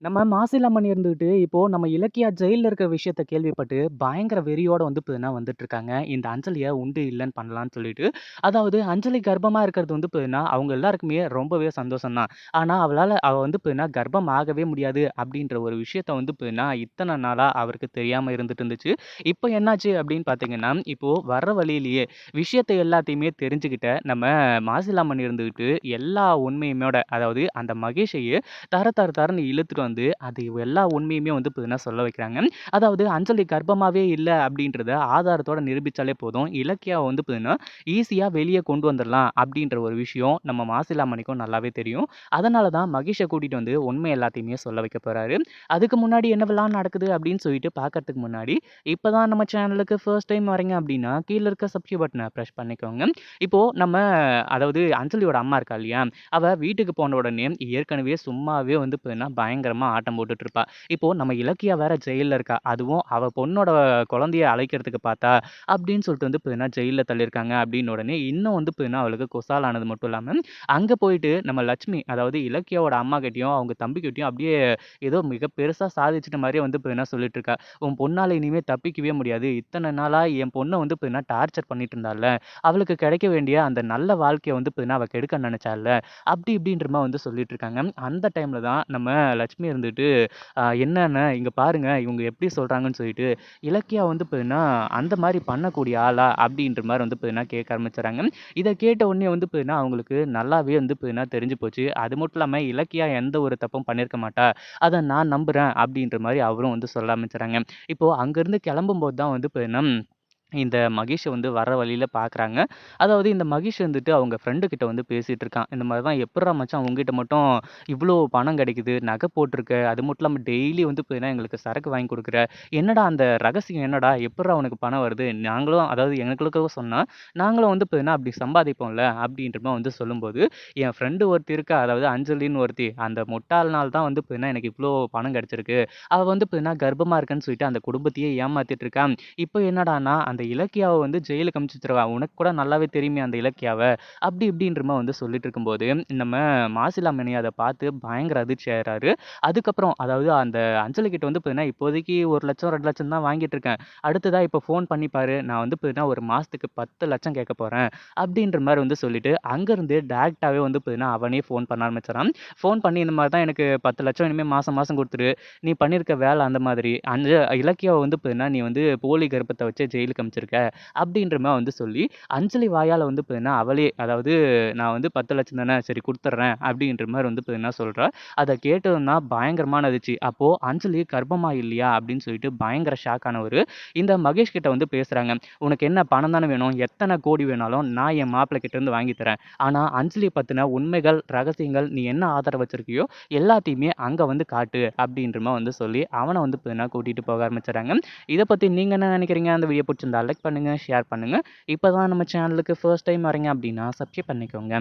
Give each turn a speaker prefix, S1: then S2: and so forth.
S1: நம்ம மாசிலாமணி இருந்துகிட்டு, இப்போ நம்ம இலக்கியா ஜெயில்ல இருக்கிற விஷயத்த கேள்விப்பட்டு, பயங்கர வெறியோட வந்து இப்ப வந்துட்டுருக்காங்க. இந்த அஞ்சலிய உண்டு இல்லன்னு பண்ணலான்னு சொல்லிட்டு. அதாவது அஞ்சலி கர்ப்பமா இருக்கிறது வந்து இப்ப அவங்க எல்லாருக்குமே ரொம்பவே சந்தோஷம் தான். ஆனா, அவ வந்து இப்ப கர்ப்பம் ஆகவே முடியாது அப்படின்ற ஒரு விஷயத்த வந்து இப்ப இத்தன நாளா அவருக்கு தெரியாம இருந்துட்டு இருந்துச்சு. இப்ப என்னாச்சு அப்படின்னு பார்த்தீங்கன்னா, இப்போ வர்ற வழியிலேயே விஷயத்த எல்லாத்தையுமே தெரிஞ்சுக்கிட்ட நம்ம மாசிலாமணி இருந்துகிட்டு, எல்லா உண்மையுமோட அதாவது அந்த மகேஷையே தர தர தரன்னு இழுத்துட்டு வந்து, அது எல்லா உண்மையுமே வந்து பார்த்தீங்கன்னா சொல்ல வைக்கிறாங்க. அதாவது அஞ்சலி கர்ப்பமாவே இல்ல அப்படின்றத ஆதாரத்தோட நிரூபிச்சாலே போதும். இலக்கியாவ வந்து பார்த்தீங்கன்னா, ஈஸியா வெளிய கொண்டு வந்துரலாம் அப்படின்ற ஒரு விஷயம் நம்ம மாசிலாமணிக்கும் நல்லாவே தெரியும். அதனால தான் மகேஷ கூட்டிட்டு வந்து உண்மை எல்லாத்தையுமே சொல்ல வைக்க போறாரு. அதுக்கு முன்னாடி என்னவெல்லாம் நடக்குது அப்படின்னு சொல்லிட்டு பார்க்கறதுக்கு முன்னாடி, இப்ப தான் நம்ம சேனலுக்கு ஃபர்ஸ்ட் டைம் வரீங்க அப்படின்னா, கீழ இருக்க சப்ஸ்கிரைப் பட்டன பிரஸ் பண்ணிக்கோங்க. இப்போ நம்ம அதாவது அஞ்சலியோட அம்மா இருக்கா இல்லையா? அவ வீட்டுக்கு போன உடனே ஏற்கனவே சும்மாவே வந்து பார்த்தீங்கன்னா, பயங்கரமா ஆட்டம் போட்டுட்டு இருப்பா. இப்போ நம்ம இலக்கியா வேற ஜெயில்ல இருக்கா. அதுவும் அவ பொண்ணோட குழந்தைய அழைக்கிறதுக்கு பார்த்தா, அப்படின்னு சொல்லிட்டு வந்து பார்த்தீங்கன்னா, ஜெயில்ல தள்ளியிருக்காங்க அப்படின்னு உடனே இன்னும் வந்து பார்த்தீங்கன்னா, அவளுக்கு குசாலானது மட்டும் இல்லாம, அங்க போயிட்டு நம்ம லட்சுமி அதாவது இலக்கியாவோட அம்மாகிட்டயும், அவங்க தம்பிகிட்டயும் அப்படியே ஏதோ மிக பெருசா சாதிச்சுட்ட மாரியே வந்து பார்த்தீங்கன்னா சொல்லிட்டு இருக்கா. "உன் பொண்ணால இனிமே தப்பிக்கவே முடியாது. இத்தன நாளா என் பொண்ண வந்து பார்த்தீங்கன்னா டார்ச்சர் பண்ணிட்டு இருந்தால்ல. அவளுக்கு கிடைக்க வேண்டிய அந்த நல்ல வாழ்க்கைய வந்து பார்த்தீங்கன்னா, அவ கெடுக்க நினைச்சால்ல. அப்படி இப்படின்ற மாரி வந்து சொல்லிட்டு இருக்காங்க. அந்த டைம்ல தான் நம்ம லட்சுமி இருந்துட்டு, என்னண்ணே இங்க பாருங்க இவங்க எப்படி சொல்றாங்கன்னு சொல்லிட்டு, இலக்கியா வந்து பார்த்தீங்கன்னா, அந்த மாரி பண்ணக்கூடிய ஆளா? அப்படின்ற மாரி வந்து பார்த்தீங்கன்னா கேட்க ஆரம்பிச்சுறாங்க. இத கேட்ட உடனே வந்து பார்த்தீங்கன்னா, அவங்களுக்கு நல்லாவே வந்து பார்த்தீங்கன்னா தெரிஞ்சு போச்சு. அது மட்டும் இல்லாம இலக்கியா எந்த ஒரு தப்பும் பண்ணியிருக்க மாட்டா. அத நான் நம்புறேன் அப்படின்ற மாரி அவரும் வந்து சொல்ல ஆரம்பிச்சுறாங்க. இப்போ அங்கருந்து கிளம்பும்போது தான் வந்து பார்த்தீங்கன்னா இந்த மகேஷ வந்து வர வழியில பார்க்குறாங்க. அதாவது இந்த மகேஷ் வந்துட்டு அவங்க ஃப்ரெண்டு கிட்ட வந்து பேசிட்டு இருக்கான். இந்த மாரி தான் "எப்புட்றா மச்சான் உன்கிட்ட மட்டும் இவ்ளோ பணம் கிடைக்குது, நகை போட்டுருக்க, அது மட்டும் இல்லாம டெய்லி வந்து பார்த்தீங்கன்னா எங்களுக்கு சரக்கு வாங்கி குடுக்குற. என்னடா அந்த ரகசியம் என்னடா? எப்புட்றா உனக்கு பணம் வருது? நாங்களும் அதாவது எங்களுக்கும் சொன்னா, நாங்களும் வந்து பார்த்தீங்கன்னா அப்படி சம்பாதிப்போம்ல." அப்படின்ற மாரி வந்து சொல்லும்போது, என் ஃப்ரெண்டு ஒருத்தி இருக்கா, அதாவது அஞ்சலின்னு ஒருத்தி. அந்த முட்டாள்னால தான் வந்து பார்த்தீங்கன்னா எனக்கு இவ்ளோ பணம் கிடைச்சிருக்கு. அவ வந்து பார்த்தீங்கன்னா கர்ப்பமா இருக்கேன்னு சொல்லிட்டு அந்த குடும்பத்தையே ஏமாத்திட்டு இருக்கா. இப்போ என்னடான்னா, அந்த இலக்கியாவ வந்து ஜெயிலுக்கு அனுப்பிச்சு வச்சுருவா. உனக்கு கூட நல்லாவே தெரியுமே அந்த இலக்கியாவ. அப்படி இப்படின்ற மாரி வந்து சொல்லிட்டு இருக்கும்போது, நம்ம மாசிலாமணி அத பார்த்து பயங்கர அதிர்ச்சி ஆயிறாரு. அதுக்கப்புறம் அதாவது அந்த அஞ்சலி கிட்ட வந்து பார்த்தீங்கன்னா, இப்போதைக்கு 1,00,000 2,00,000 தான் வாங்கிட்டு இருக்கேன். அடுத்ததா இப்போ ஃபோன் பண்ணி பாரு. நான் வந்து பார்த்தீங்கன்னா, ஒரு மாசத்துக்கு 10,00,000 கேட்க போறேன். அப்படின்ற மாரி வந்து சொல்லிட்டு, அங்கருந்து டைரக்ட்டாவே வந்து பார்த்தீங்கன்னா, அவனே ஃபோன் பண்ண ஆரம்பிச்சுறான். ஃபோன் பண்ணி இந்த மாரி தான் எனக்கு 10,00,000 இனிமே மாசம் மாசம் குடுத்துரு. நீ பண்ணியிருக்க வேலை அந்த மாதிரி. அந்த இலக்கியாவ வந்து பார்த்தீங்கன்னா, நீ வந்து போலி கர்ப்பத்த வச்சு ஜெயிலுக்கு அனுப்பிச்சிருக்க. அப்படின்ற மாரி வந்து சொல்லி, அஞ்சலி வாயால வந்து பார்த்தீங்கன்னா, அவளே அதாவது நான் வந்து 10,00,000 தானே சரி குடுத்துர்றேன். அப்படின்ற மாரி வந்து பார்த்தீங்கன்னா சொல்றா. அத கேட்டதும் தான் பயங்கரமான அதிர்ச்சி. அப்போ அஞ்சலி கர்ப்பமா இல்லையா? அப்படின்னு சொல்லிட்டு பயங்கர ஷாக் ஆனவரு, இந்த மகேஷ் கிட்ட வந்து பேசுறாங்க. "உனக்கு என்ன பணம் தானே வேணும்? எத்தன கோடி வேணாலும் நான் என் மாப்பிள்ளை கிட்ட இருந்து வாங்கி தரேன். ஆனா அஞ்சலிய பத்தின உண்மைகள், ரகசியங்கள் நீ என்ன ஆதாரம் வச்சிருக்கியோ எல்லாத்தையுமே அங்க வந்து காட்டு." அப்படின்ற மாரி வந்து சொல்லி, அவன வந்து பார்த்தீங்கன்னா கூட்டிட்டு போக ஆரம்பிச்சுறாங்க. இத பத்தி நீங்க என்ன நினைக்கிறீங்க? அந்த வீடியோ புடிச்சிருந்தா லைக் பண்ணுங்க, ஷேர் பண்ணுங்க. இப்ப தான் நம்ம சேனலுக்கு ஃபர்ஸ்ட் டைம் வரீங்க அப்படின்னா சப்ஸ்கிரைப் பண்ணிக்கோங்க.